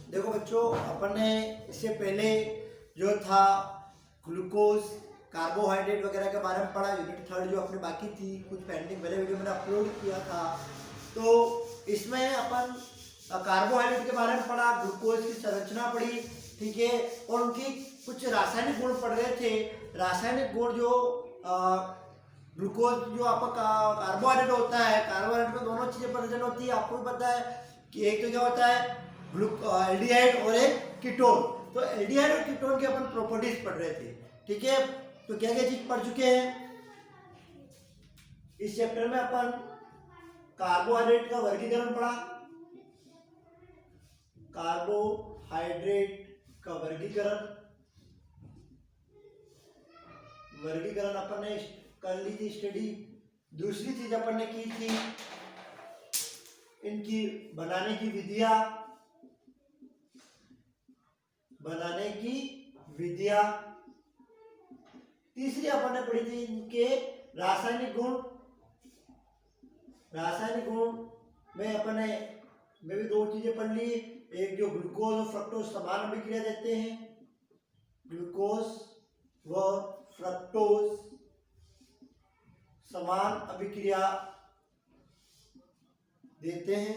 देखो बच्चों, अपन ने इससे पहले जो था ग्लूकोज, कार्बोहाइड्रेट वगैरह के बारे में पढ़ा। यूनिट 3 जो अपनी बाकी थी, कुछ पेंडिंग पहले वीडियो मैंने अपलोड किया था। तो इसमें अपन कार्बोहाइड्रेट के बारे में पढ़ा, ग्लूकोज की संरचना पढ़ी, ठीक है, और उनकी कुछ रासायनिक गुण पढ़ रहे थे। रासायनिक गुण जो ग्लूकोज जो आपका कार्बोहाइड्रेट होता है, कार्बोहाइड्रेट में दोनों चीजें प्रेजेंट होती है। आपको भी पता है कि एक तो क्या होता है एल्डिहाइड और एक कीटोन। तो एल्डिहाइड और कीटोन की अपन प्रॉपर्टीज पढ़ रहे थे, ठीक है। तो क्या क्या चीज पढ़ चुके हैं इस चैप्टर में? अपन कार्बोहाइड्रेट का वर्गीकरण पढ़ा, कार्बोहाइड्रेट का वर्गीकरण अपन ने कर ली थी स्टडी। दूसरी चीज अपन ने की थी इनकी बनाने की विधियां। तीसरी अपन ने पढ़ी थी इनके रासायनिक गुण में अपन ने भी दो चीजें पढ़ ली। एक जो ग्लूकोज और फ्रक्टोज समान अभिक्रिया देते हैं, ग्लूकोज व फ्रक्टोज समान अभिक्रिया देते हैं।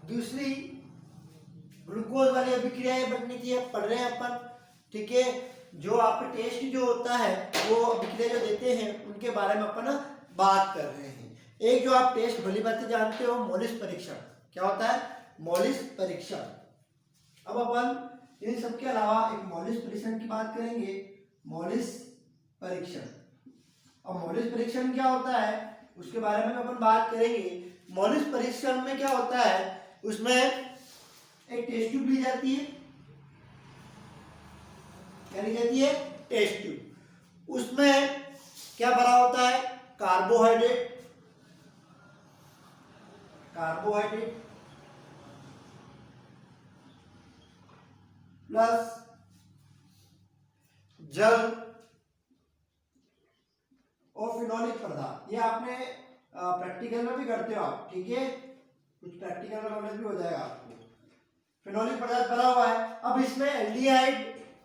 दूसरी ग्लूकोज वाली अभिक्रियाएं बननी थी, पढ़ रहे हैं अपन, ठीक है। जो आपके टेस्ट जो होता है वो अभिक्रिया जो देते हैं उनके बारे में अपन बात कर रहे हैं। एक जो आप टेस्ट भली बातें जानते हो, मोलिस परीक्षण। क्या होता है? मोलिस परीक्षण। अब अपन इन सबके अलावा एक मोलिस परीक्षण की बात करेंगे, मोलिस परीक्षण। अब मोलिस परीक्षण क्या होता है उसके बारे में अपन बात करेंगे। मोलिस परीक्षण में क्या होता है, उसमें एक टेस्ट ट्यूब ली जाती है। क्या ली जाती है? Test tube. उसमें क्या भरा होता है? कार्बोहाइड्रेट प्लस जल और फिनोलिक पदार्थ। ये आपने प्रैक्टिकल में भी करते हो आप, ठीक है, कुछ प्रैक्टिकल नॉलेज भी हो जाएगा आपको। फिनोलिक पदार्थ भरा हुआ है। अब इसमें एल्डिहाइड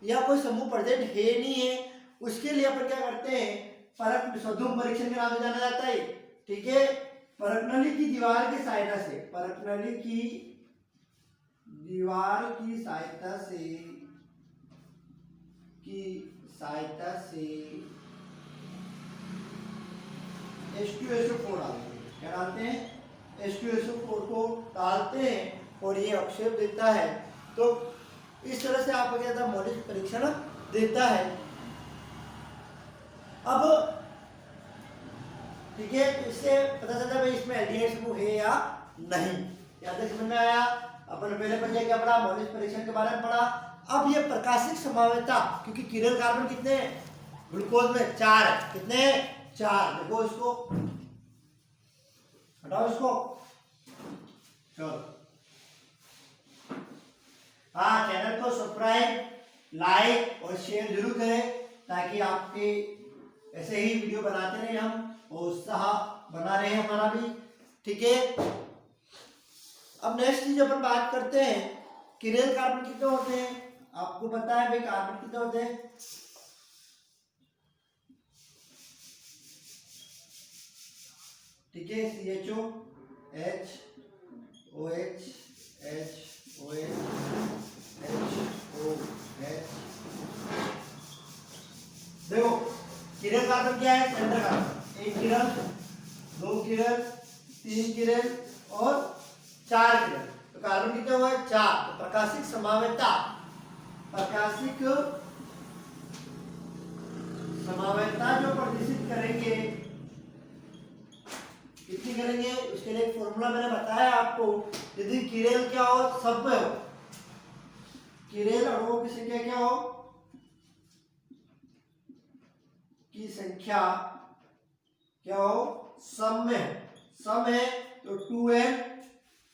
या कोई समूह प्रेजेंट है नहीं है, उसके लिए अपन क्या करते हैं, परख सद्धुम परीक्षण के नाम से जाना जाता है, ठीक है। परखनली की दीवार की सहायता से, परखनली की दीवार की सहायता से H2SO4 डालते हैं। क्या डालते हैं? H2SO4 को डालते हैं और ये अवक्षेप देता है। तो इस तरह से आपको क्या था, मोलिस परीक्षण देता है। अब ठीक है, तो इससे पता चलता है इसमें एल्डिहाइड समूह है या नहीं। क्या समझ में आया? अपन पहले पढ़िए क्या पढ़ा, मोलिस परीक्षण के बारे में पढ़ा। अब ये प्रकाशिक संभाव्यता, क्योंकि किरल कार्बन कितने ग्लूकोज में 4 है, कितने 4। देखो इसको हटाओ, इसको चलो। हाँ, चैनल को सब्सक्राइब, लाइक और शेयर जरूर करें ताकि आपके ऐसे ही वीडियो बनाते रहे हम और उत्साह बना रहे हमारा भी, ठीक है। अब नेक्स्ट चीज अपन बात करते हैं, किरेल कार्बन कितने होते हैं? आपको पता है भाई कार्बन कितने होते हैं? ठीक है, CHO, H, OH, H, OH, H, OH। देखो किरण कार्बन क्या है? Centre carbon. एक किरण, दो किरण, तीन किरण और 4 किरण। तो कार्बन कितने हुए? 4। तो प्रकाशिक संभाव्यता जो प्रदर्शित करेंगे, कितनी करेंगे? उसके लिए एक फॉर्मूला मैंने बताया आपको। यदि किरेल क्या हो, सभ्य हो, किरेल अणुओं की संख्या क्या हो, की संख्या क्या हो, सम है तो 2n,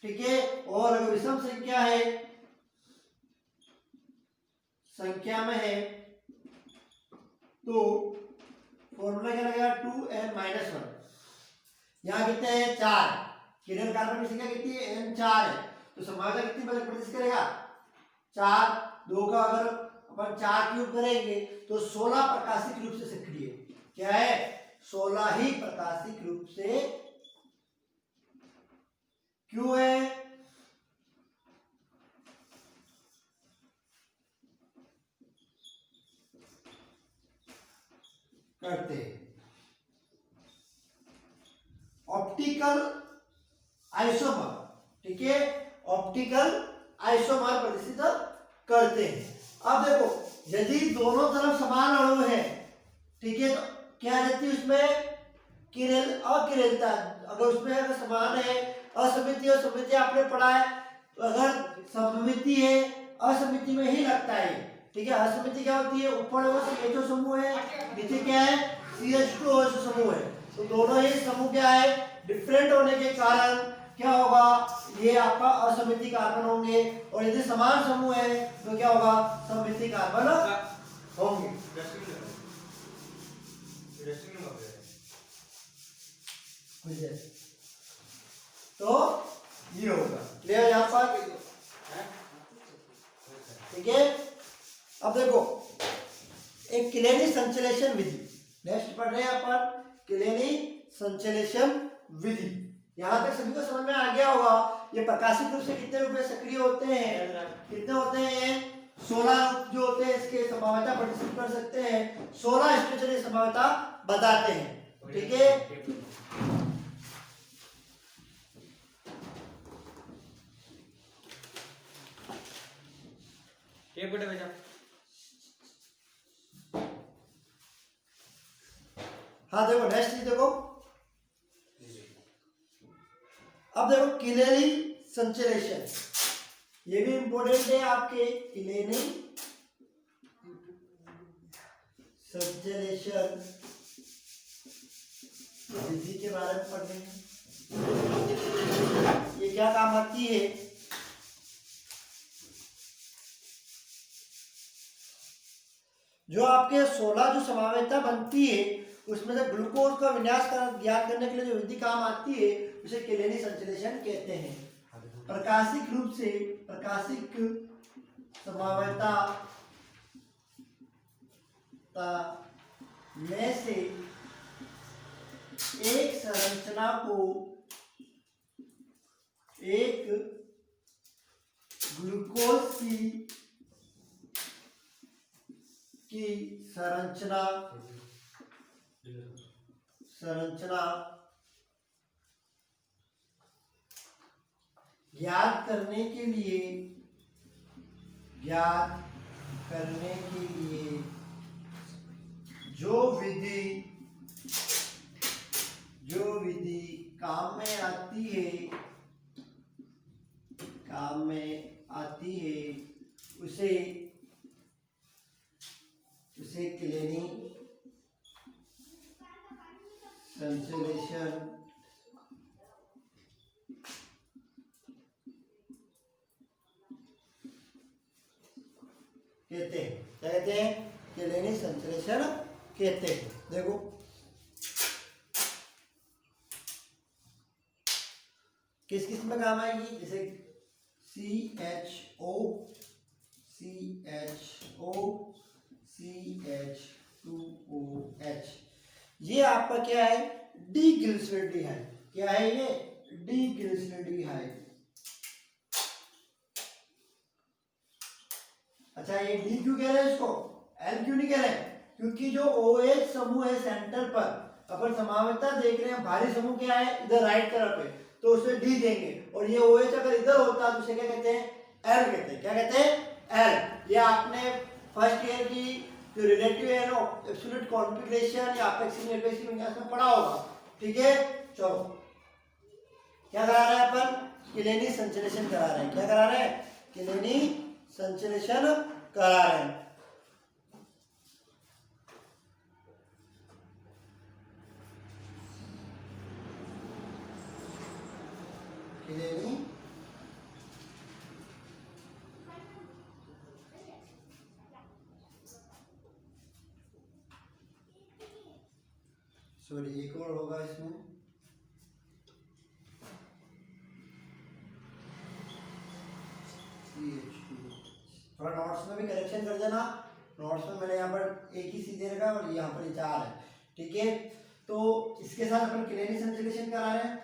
ठीक है। और अगर विषम संख्या है, संख्या में है तो फॉर्मूला क्या लगेगा 2n-1। यहाँ कितने हैं 4, किरण कार्बन की संख्या कितनी है n 4 है, तो संभाव्यता कितनी प्रतिशत करेगा 4, 2 का अगर अपन 4 क्यूब करेंगे तो 16 प्रकाशिक रूप से सक्रिय, क्या है 16 ही प्रकाशिक रूप से क्यों है करते हैं। ऑप्टिकल आइसोमर, ठीक है, ऑप्टिकल आइसोमर प्रदर्शित करते हैं। अब देखो यदि दोनों तरफ समान अणु है, ठीक है, तो क्या रहती है उसमें किरण अकिरणता, अगर उसमें अगर समान है, असममिति और सममिति आपने पढ़ा है, तो अगर सममिति है असममिति में ही लगता है, ठीक है। असममिति क्या होती है, ऊपर OH समूह है, नीचे क्या है CH2OH समूह है, तो दोनों ही समूह क्या है डिफरेंट होने के कारण क्या होगा, ये आपका असममिति कार्बन होंगे, और यदि समान समूह है तो क्या होगा सममिति कार्बन होंगे। तो ये होगा क्लियर यहाँ पर, ठीक है। अब देखो एक क्लेनी संश्लेषण विधि, नेक्स्ट पढ़ रहे हैं अपन क्लेनी संश्लेषण विधि। यहाँ तक सभी को समझ में आ गया होगा। ये प्रकाशिक रूप से कितने रूप में सक्रिय होते हैं, कितने होते हैं 16 जो होते हैं, इसके संभाव्यता प्रदर्शित कर सकते हैं, 16 स्पेशल संभाव्यता बताते हैं, ठीक है। हाँ देखो नेक्स्ट देखो, अब देखो क्लेनी संश्लेषण, ये भी इंपॉर्टेंट है आपके, क्लेनी संश्लेषण विधि के बारे में पढ़ रहे हैं। ये क्या काम आती है, जो आपके 16 जो समावेशता बनती है उसमें से ग्लूकोज का विन्यास ज्ञात करने के लिए जो विधि काम आती है उसे क्लेनी संश्लेषण कहते हैं। प्रकाशिक रूप से प्रकाशिक समावेशता में से एक संरचना को एक ग्लूकोज की संरचना ज्ञात करने के लिए जो विधि काम में आती है उसे क्लेनी संश्लेषण कहते हैं। क्या कहते हैं, क्लेनी संश्लेषण कहते हैं। देखो किस किस में काम आएगी, जैसे CHO CH2OH, ये आपका क्या है डीग्लिसरॉल्डिहाइड, क्या है ये डीग्लिसरॉल्डिहाइड। अच्छा ये डी क्यों कह रहे हैं, इसको एल क्यों नहीं कह रहे हैं, क्योंकि जो OH समूह है सेंटर पर, अपन समावेशता देख रहे हैं, भारी समूह क्या है इधर राइट तरफ है, तो उसे डी देंगे, और ये OH अगर इधर होता तो उसे क्या कहते हैं एल कहते हैं। क्या कहते हैं एल। ये आपने फर्स्ट ईयर की जो रिलेटिव एंड एब्सोल्यूट कॉन्फिगरेशन या अपेक्षित निरपेक्ष विन्यास में पढ़ा होगा, ठीक है। चलो क्या करा रहे हैं अपन, क्लेनी संश्लेषण करा रहे हैं। क्या करा रहे हैं, क्लेनी संश्लेषण करा रहे हैं। क्लेनी सॉरी एक और होगा इसमें, थोड़ा नोट्स में भी करेक्शन कर देना। नोट्स में मैंने यहाँ पर एक ही सीधे रखा और यहाँ पर 4 है, ठीक है। तो इसके साथ अपन क्लेरी संश्लेषण करा रहे हैं,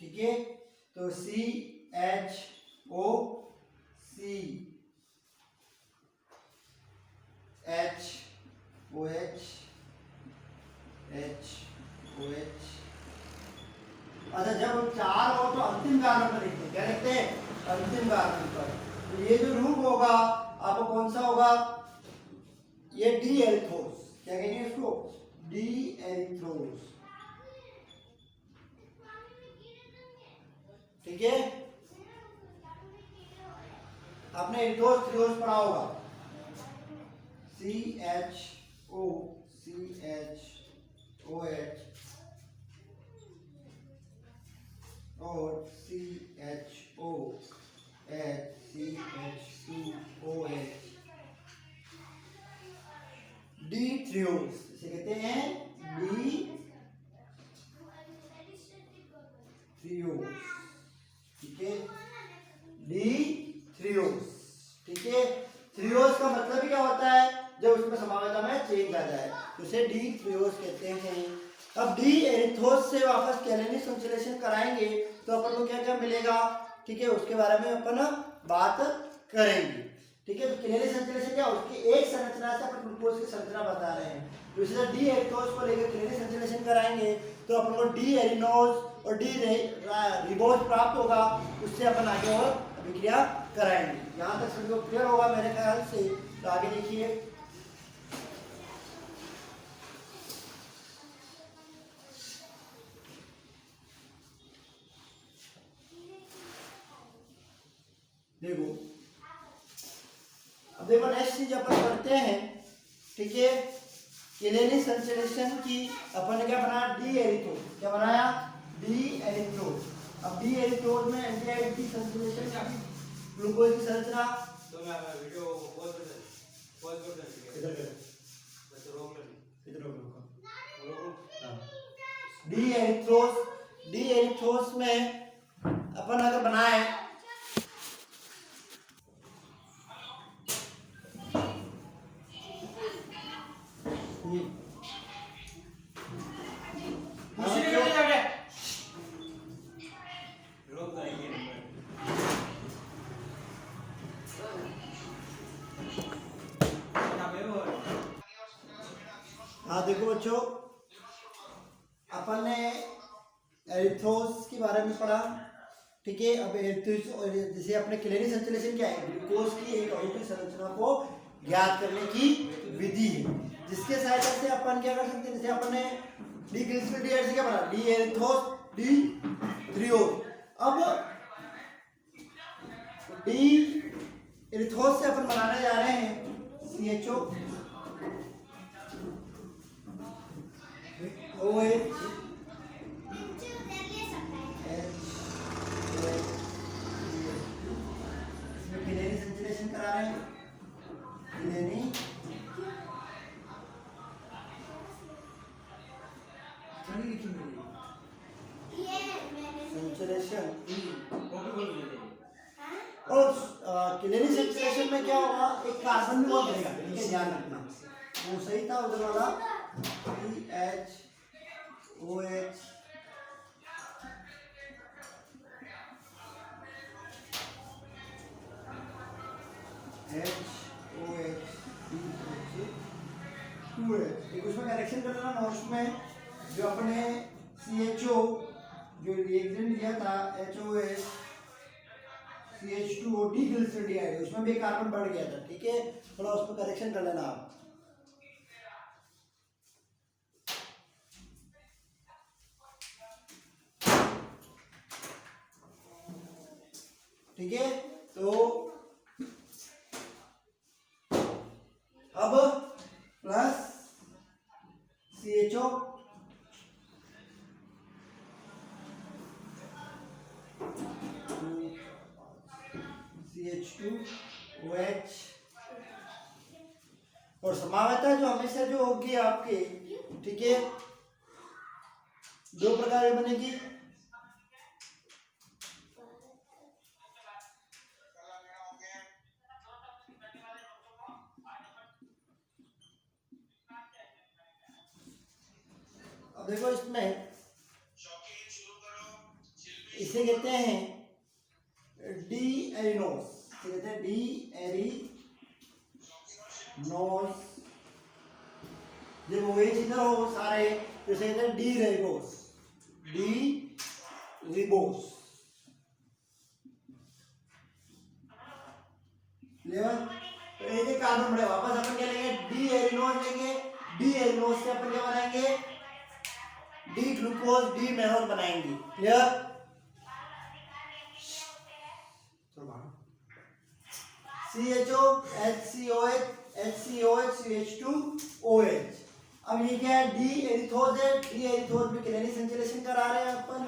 ठीक है। तो CHO CHOH HOH। अच्छा, जब हम 4 हो तो अंतिम कार्बन पर लिखते हैं, क्या लिखते हैं? अंतिम कार्बन पर। तो ये जो रूप होगा आपको कौन सा होगा? ये डी एरिथ्रोस, क्या कहेंगे इसको? डी एरिथ्रोस, ठीक है। आपने एरिथ्रोस थ्रियोस पढ़ा होगा, CHO CHOH और CHOH CH2OH, डी थ्रियोस इसे कहते हैं, डी थ्रियोस, ठीक है। डी थ्रियोस, ठीक है। थ्रियोस का मतलब ही क्या होता है? जब उसमें समावेश में चेंज आ जाए तो उसे डी थ्रियोस कहते हैं। अब डी एरिथ्रोस से वापस कैलेनी संश्लेषण कराएंगे तो अपन को क्या क्या मिलेगा, ठीक है, उसके बारे में अपन बात करेंगे, ठीक है। तो कैलेनी संश्लेषण क्या, उसकी एक संरचना से अपन ग्लूकोज की संरचना बता रहे हैं। तो इसी तरह डी एरिथ्रोस को लेकर कैलेनी संश्लेषण कराएंगे तो अपन को डी एरिनोज और डी रिबोज प्राप्त होगा, उससे अपन आगे और अभिक्रिया कराएंगे। यहाँ तक सभी को क्लियर होगा मेरे ख्याल से। तो आगे देखिए, देखो अब देखो नेक्स्ट चीज अपन करते हैं, ठीक है। कैलेनी संश्लेषण की अपन ने क्या बनाया? डी एरिथ्रोज, क्या बनाया? D erythrose. अब डी एरिथ्रोज में एल्डिहाइड की संश्लेषण की ग्लूकोज की संरचना, तो मैं वीडियो पॉज कर दे इधर कर, बस रोक ले, इधर रोक हां। डी एरिथ्रोज में अपन अगर बनाए देखो बच्चों, अपन ने एरिथ्रोस के बारे में पढ़ा, ठीक है। अब एरिथ्रोस जैसे अपने कैलेनी संश्लेषण क्या है? ग्लूकोज की एक अणु की संरचना को ज्ञात करने की विधि है, जिसके सहायता से अपन क्या कर सकते हैं? जैसे अपन ने डी ग्लिसरीन से क्या बना? D erythrose D threose. अब डी एरिथ्रोस से अपन बनाने जा रहे हैं CHO OH इसमें कैलेनी संश्लेषण करा रहे हैं, कैलेनी संश्लेषण। और कैलेनी संश्लेषण में क्या होगा? एक कार्बन भी वहां बनेगा, ठीक है, ध्यान रखना। वो सही था उधर वाला, CHOH एक उसमें करेक्शन कर लेना नोट्स में, जो अपने CHO जो रिएक्टेंट दिया था HOH CH2O डी ग्लिसरीन, उसमें भी कार्बन बढ़ गया था, ठीक है। थोड़ा उसमें करेक्शन कर लेना आप, ठीक है। तो अब प्लस CHO CH2OH और समावता जो हमेशा जो होगी आपके, ठीक है, दो प्रकार की बनेगी। अब देखो इसमें इसे कहते हैं डी एरिनोस, कहते हैं डी एरिनोस। जब वो इधर हो सारे तो इसे कहते हैं डी रेबोस, डी रिबोस। तो एक कार्बन बढ़े, वापस अपन क्या लेंगे, डी एरिनोस लेंगे। डी एरिनोस से अपन क्या बनाएंगे, डी ग्लूकोज डी मेनोस बनाएंगे। Clear? CHO HCOH HCOH CH2OH। अब ये क्या है, डी एरिथोज है। डी एरिथोज में किनेटिक संश्लेषण करा रहे हैं अपन,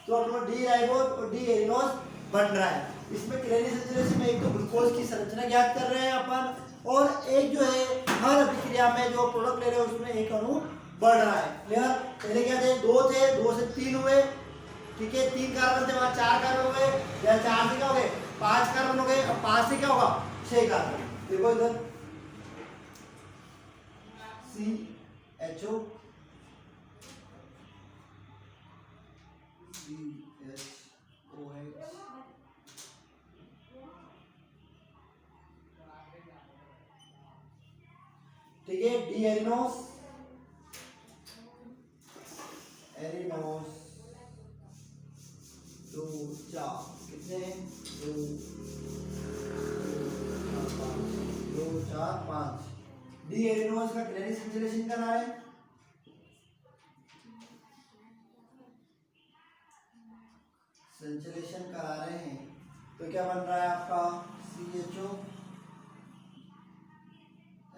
तो अपना डी राइबोस और डी एरिनोस बन रहा है। इसमें किनेटिक संश्लेषण में एक तो ग्लूकोज की संरचना ज्ञात कर रहे हैं अपन, और एक जो है हर अभिक्रिया में जो प्रोडक्ट ले रहे हैं उसमें एक अणु बढ़ रहा है। क्लियर? पहले क्या थे, दो थे, दो से तीन हुए, ठीक है, 3 कार्बन थे, वहां 4 कार्बन हो गए, या 4 से क्या हो गए, 5 कार्बन हो गए। अब 5 से क्या होगा, 6 कार्बन। देखो इधर CHO CHOH ठीक है, डी एरिनोस एरिनोस 2 4 कितने, 2 4 5। डी एरिनोस का किनेटिक संश्लेषण करना है, संश्लेषण करा रहे हैं, तो क्या बन रहा है आपका CHO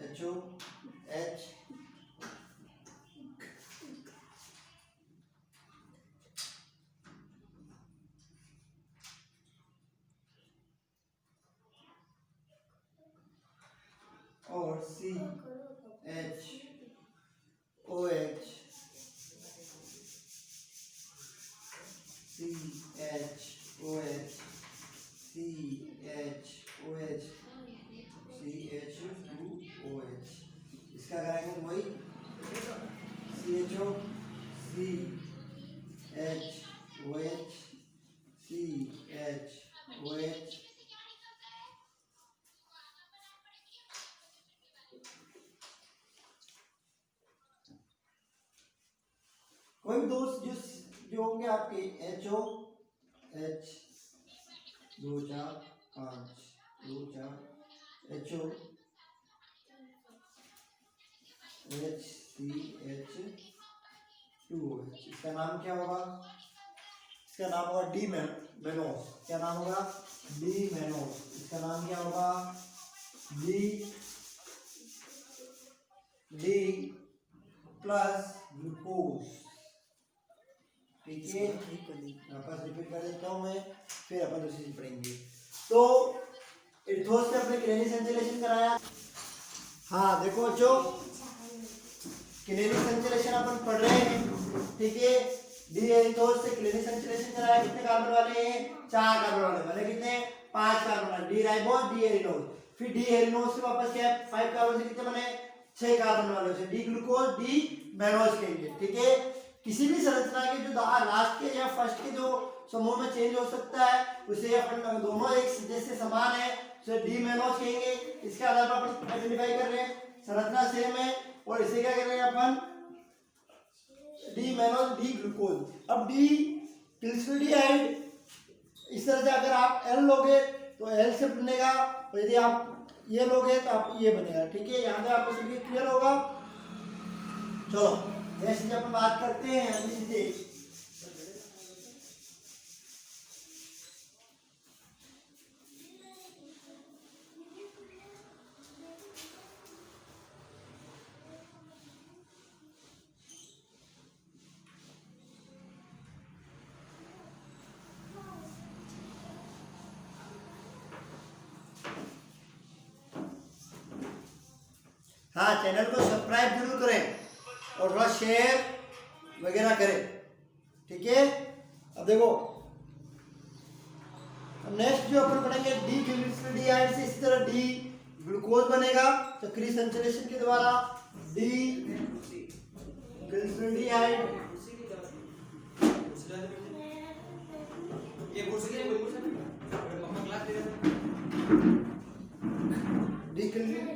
HOH और CHOH CH2OH। इसका करेंगे वही CHO CHOH CHOH। कोई भी दोस्त जो होंगे आपके HOH 2 4 5 2 4 HO HCH2OH। इसका नाम क्या होगा, इसका नाम होगा डी मेनोस। क्या नाम होगा, डी मेनोस। इसका नाम क्या होगा, डी प्लस ग्लूकोज। ठीक है, वापस रिपीट कर देता हूँ मैं, फिर अपन दूसरी चीज पढ़ेंगे। तो एरिथोज से अपने किनेटिक संश्लेषण कराया। हाँ देखो जो किनेटिक संश्लेषण अपन पढ़ रहे हैं, ठीक है, डी एरिथोज से किनेटिक संश्लेषण कराया। कितने कार्बन वाले हैं, 4 कार्बन वाले कितने, 5 कार्बन वाले, डी राइबोस डी एरिनोस। फिर डी एरिनोस से वापस क्या है, 5 कार्बन से कितने बने, 6 कार्बन वाले से डी ग्लूकोज डी मेनोस कहेंगे। ठीक है, किसी भी संरचना के जो लास्ट के या फर्स्ट के जो समूह में चेंज हो सकता है उसे अपन दोनों एक जैसे समान है उसे डी मेनोस कहेंगे। इसके आधार पर अपन आइडेंटिफाई कर रहे हैं, संरचना सेम है, और इसे क्या कर रहे हैं अपन, डी मेनोस डी ग्लूकोज। अब डी ग्लिसरीडाइड, इस तरह से अगर आप एल लोगे तो एल से बनेगा, और यदि आप ये लोगे तो आप ये बनेगा। ठीक है, यहाँ पे आपको सभी क्लियर होगा। चलो जैसे जब बात करते हैं अभी से हाँ, चैनल को सब्सक्राइब जरूर करें और थोड़ा शेयर वगैरह करें, ठीक है। अब देखो नेक्स्ट जो अपन पढ़ेंगे डी ग्लिसरीडियाइड से इस तरह डी ग्लूकोज बनेगा चक्रीय संश्लेषण के द्वारा। डी ग्लिसरीडियाइड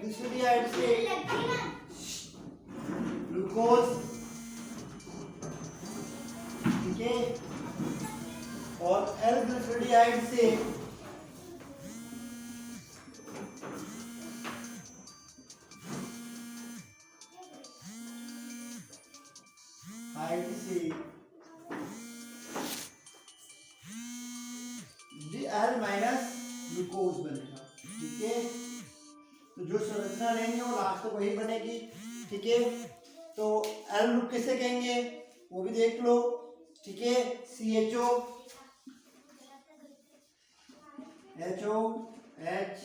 ग्लिसरीडियाइड से ग्लूकोज, ठीक है, और एल ग्लिसरीडियाइड से एल माइनस ग्लूकोज बनेगा, ठीक है। तो जो संरचना लेंगे वो लास्ट तक वही बनेगी, ठीक है। तो एल ग्रुप किसे कहेंगे वो भी देख लो, ठीक है। CHO HO H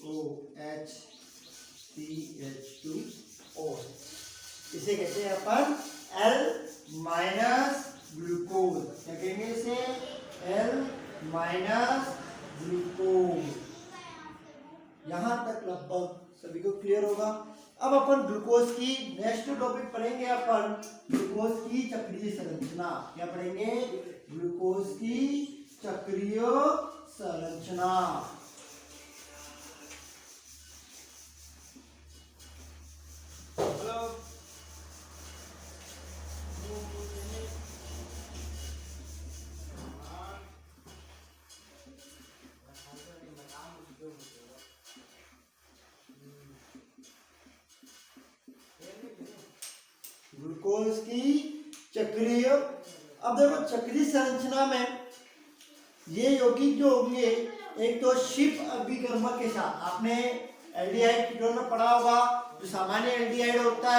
OH CH2O, इसे कहते हैं अपन L माइनस ग्लूकोज। क्या कहेंगे इसे? L minus glucose. यहां तक लगभग सभी को क्लियर होगा। अब अपन ग्लूकोज की नेक्स्ट टॉपिक पढ़ेंगे, अपन ग्लूकोज की चक्रीय संरचना। क्या पढ़ेंगे? ग्लूकोज की चक्रीय संरचना। ग्लूकोज की चक्रीय, अब देखो चक्रीय संरचना में ये यौगिक जो होंगे, एक तो शिप अभिकर्मक के साथ, आपने एल्डिहाइड कीटोन में पढ़ा होगा, जो सामान्य एल्डिहाइड होता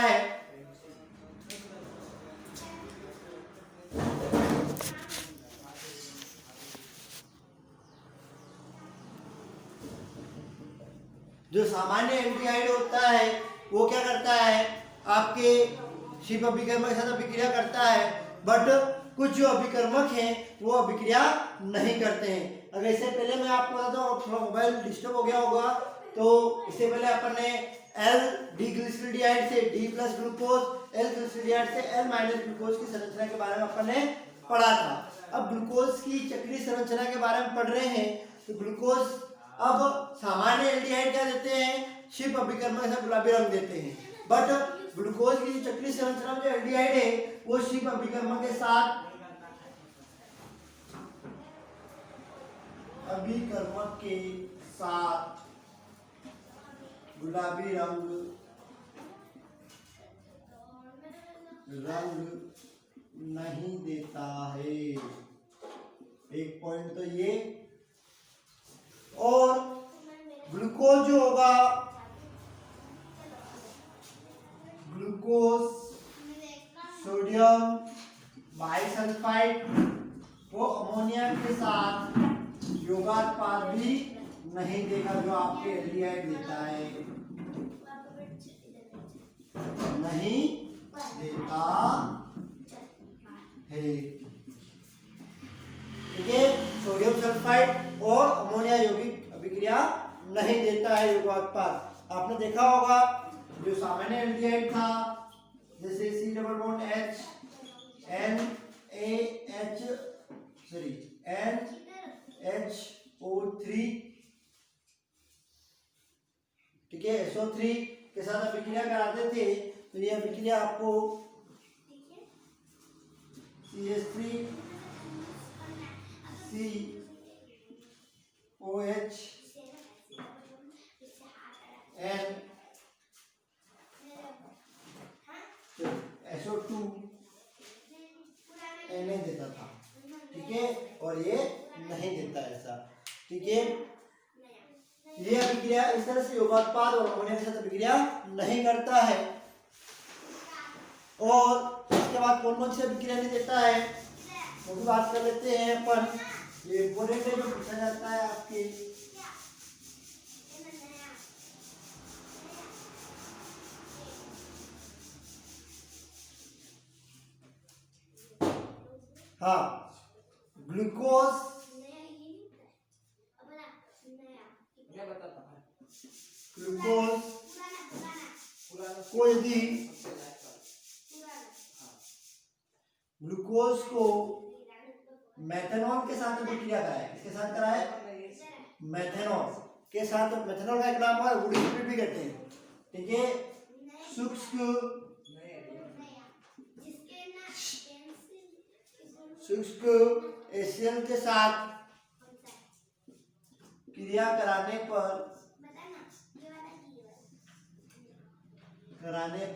है वो क्या करता है, आपके शिप अभिकर्मक के साथ अभिक्रिया करता है, बट कुछ जो अभिकर्मक हैं वो अभिक्रिया नहीं करते हैं। अगर इससे पहले मैं आपको बताता हूँ, थोड़ा मोबाइल डिस्टर्ब हो गया होगा, तो इससे पहले अपन ने एल डी ग्लिसरीडियाइड से डी प्लस ग्लूकोज, एल ग्लिसरीडियाइड से एल माइनस ग्लूकोज की संरचना के बारे में अपन ने पढ़ा था। अब ग्लूकोज की चक्रीय संरचना के बारे में पढ़ रहे हैं। तो ग्लूकोज अब सामान्य एल्डिहाइड क्या देते हैं, शिप अभिकर्मक के साथ गुलाबी रंग देते हैं, बट ग्लूकोज की चक्रीय संरचना में जो एल्डिहाइड है वो शिप अभिकर्मक के साथ गुलाबी रंग नहीं देता है। एक पॉइंट तो ये। और ग्लूकोज जो होगा, ग्लूकोज सोडियम बाइसल्फाइड वो अमोनिया के साथ योगात्पाद भी नहीं देगा, जो आपके एल्डिहाइड देता है, नहीं देता है, ठीक है। सोडियम सल्फाइड और अमोनिया यौगिक अभिक्रिया नहीं देता है योगात्पाद। आपने देखा होगा जो सामान्य एल्डिहाइड था, जैसे C double bond H NHO3, ठीक है, SO3 के साथ अभिक्रिया कराते थे, तो ये अभिक्रिया आपको CH3 COH N SO2 Na देता था, ठीक है, और ये नहीं देता ऐसा, ठीक है। ये अभिक्रिया इस तरह से योगात्पाद और अमोनिया के साथ अभिक्रिया नहीं करता है। और इसके बाद कौन कौन सी अभिक्रिया नहीं देता है वो भी बात कर लेते हैं अपन। ये इंपोर्टेंट है, जो पूछा जाता है आपके। हाँ, ग्लूकोज को यदि ग्लूकोज को मेथनॉल के साथ अभिक्रिया कराए, किसके साथ कराए? मेथनॉल के साथ। मेथनॉल का एक नाम है वुड स्प्रिट भी कहते हैं, ठीक है। शुष्क HCl के साथ क्रिया कराने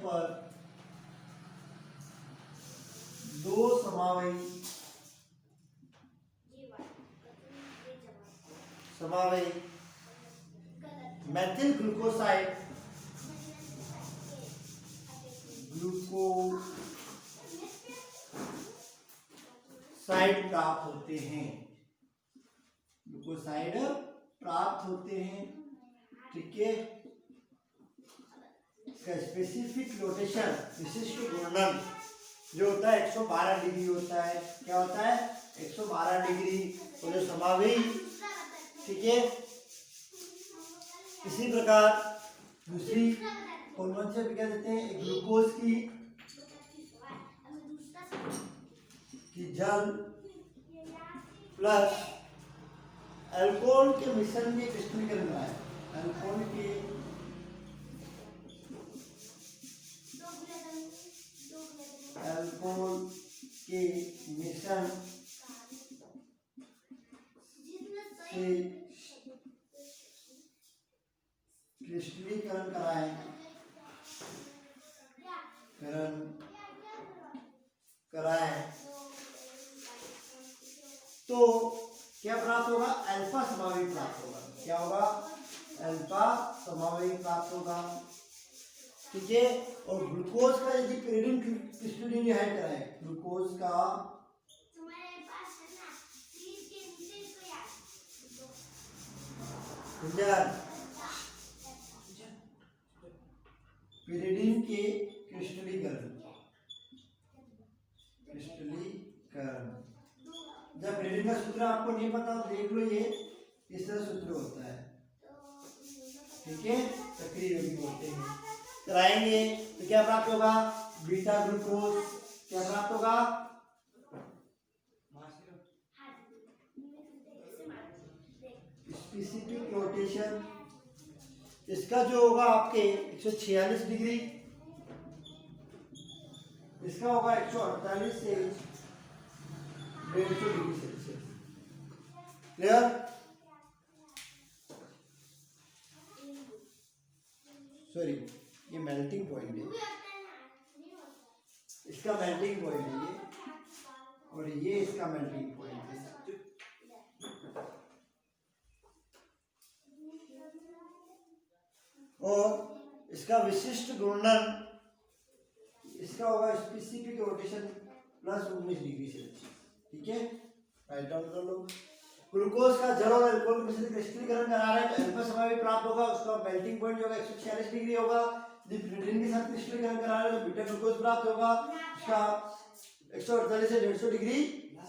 पर दो समावयी मेथिल ग्लूकोसाइड प्राप्त होते हैं। ग्लूकोसाइड प्राप्त होते हैं, ठीक है। इसका स्पेसिफिक रोटेशन, विशिष्ट घूर्णन जो होता है 112 डिग्री होता है। क्या होता है? 112 डिग्री। और जो समावयी, ठीक है। इसी प्रकार दूसरी कौन कौन सी अभिक्रिया देते हैं? ग्लूकोज की जल प्लस अल्कोहल के मिश्रण में क्रिस्टलीकरण कराए। अल्कोहल के मिश्रण से क्रिस्टलीकरण कराए तो क्या प्राप्त होगा? अल्फा समावयी प्राप्त होगा। क्या होगा? अल्फा समावयी प्राप्त होगा, ठीक है। और ग्लूकोज का यदि pyridine क्रिस्टलीकरण कराए, ग्लूकोज का pyridine के क्रिस्टलीकरण जब pyridine का सूत्र आपको नहीं पता देख लो, ये इस तरह सूत्र होता है, ठीक है। सक्रिय यौगिक होते हैं, कराएंगे तो क्या प्राप्त होगा? Beta glucose. क्या प्राप्त होगा? Specific rotation. इसका जो होगा आपके 146 डिग्री, इसका होगा 148 से 150 डिग्री सेल्सियस। क्लियर? सॉरी, ये मेल्टिंग पॉइंट है, इसका मेल्टिंग पॉइंट है ये, और ये इसका मेल्टिंग पॉइंट है। और इसका विशिष्ट घूर्णन, इसका होगा specific rotation plus 19 degree Celsius, ठीक है। राइट डाउन कर लो। ग्लूकोज का जल और अल्कोहल के साथ क्रिस्टलीकरण करा रहा है तो अल्फा समावयी प्राप्त होगा, उसका मेल्टिंग पॉइंट जो होगा 146 डिग्री होगा। यदि pyridine के साथ क्रिस्टलीकरण करा रहा है तो बीटा ग्लूकोज प्राप्त होगा, उसका 148 से 150 डिग्री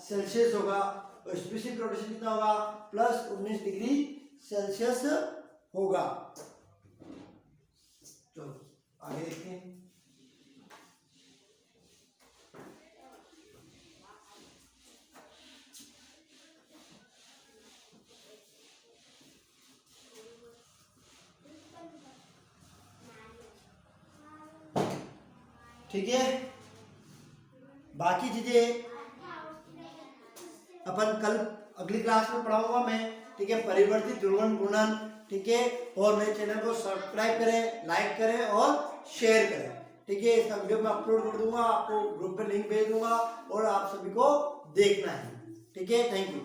सेल्सियस होगा। और स्पेसिफिक रोटेशन कितना होगा? प्लस 19 डिग्री सेल्सियस होगा। चलो आगे देखते हैं। ठीक है, बाकी चीजें अपन कल अगली क्लास में पढ़ाऊंगा मैं, ठीक है। परिवर्तित ध्रुवण गुणन, ठीक है। और मेरे चैनल को सब्सक्राइब करें, लाइक करें और शेयर करें, ठीक है। इसका वीडियो मैं अपलोड कर दूंगा, आपको ग्रुप पे लिंक भेज दूंगा और आप सभी को देखना है, ठीक है। Thank you.